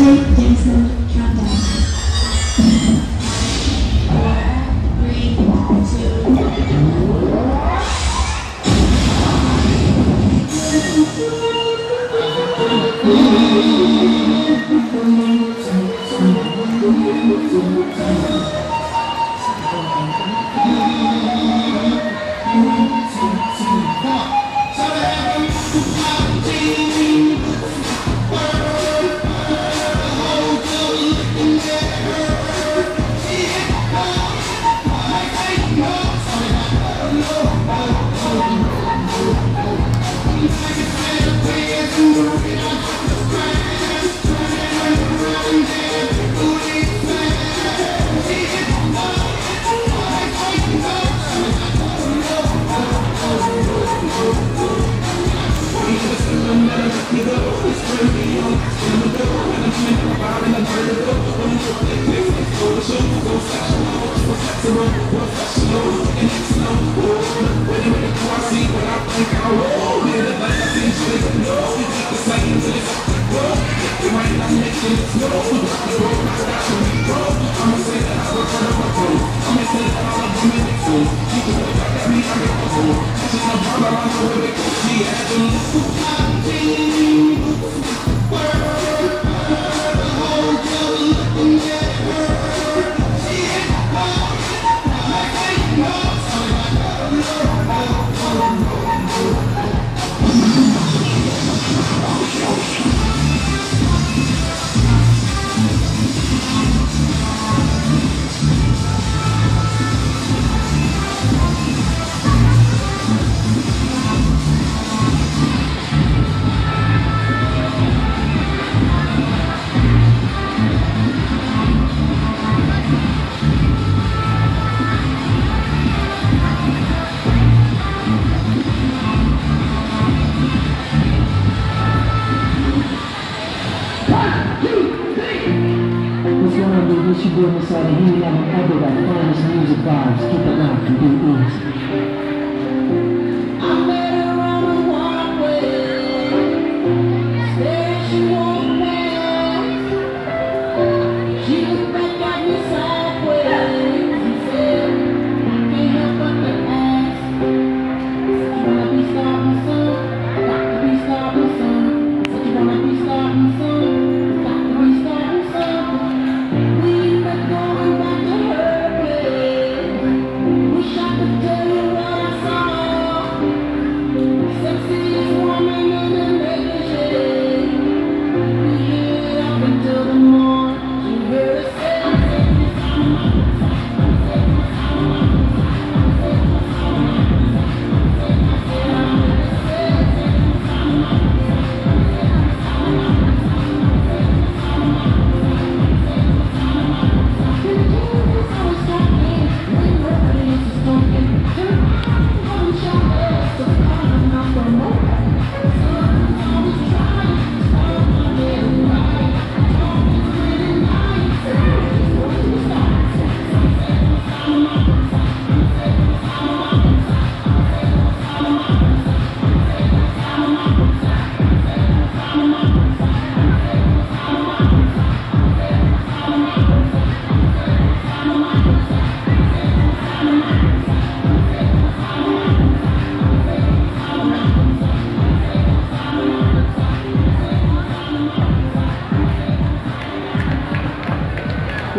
Ashley Jensen countdown.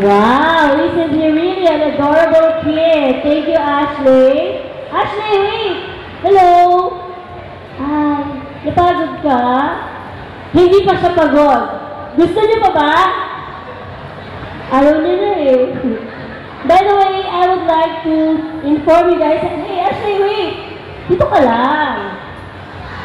'Wow! Isn't he really an adorable kid? Thank you, Ashley. Ashley, wait! Hello! Napagod ka? Hindi pa siya pagod. Gusto niyo pa ba? Ayaw niya na eh. By the way, I would like to inform you guys that, hey, Ashley, wait! Dito ka lang.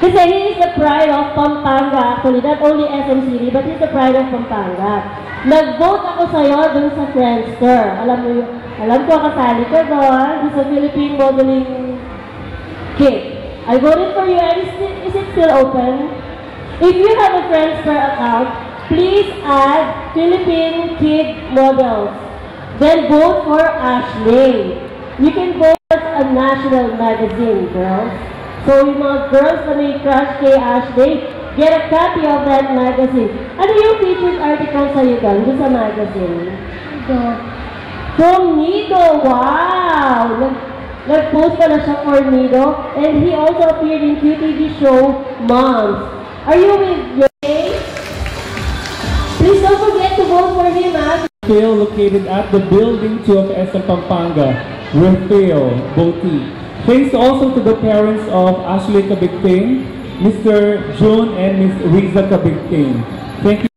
Kasi he is the pride of Pampanga. Actually, not only SM City, but he's the pride of Pampanga. Nag-vote ako sa'yo dun sa Friendster. Alam ko kasali ka doon. Sa Philippine Modeling Kit. I voted for you, and is it still open? If you have a Friendster account, please add Philippine Kid Models. Then vote for Ashley. You can vote as a national magazine, girls. So yung mga girls na may crush kay Ashley, get a copy of that magazine. Ano yung featured articles sa'yo ka? Doon sa magazine? From Nido, wow! Nag-post pala siya for Nido. And he also appeared in QTV show, Moms. Are you with Jay? Please don't forget to vote for him, ha? Rafael located at the building 2 of SM Pampanga, Rafael Boutique. Thanks also to the parents of Ashley Kabigting, Mr. June and Ms. Riza Kabigting. Thank you.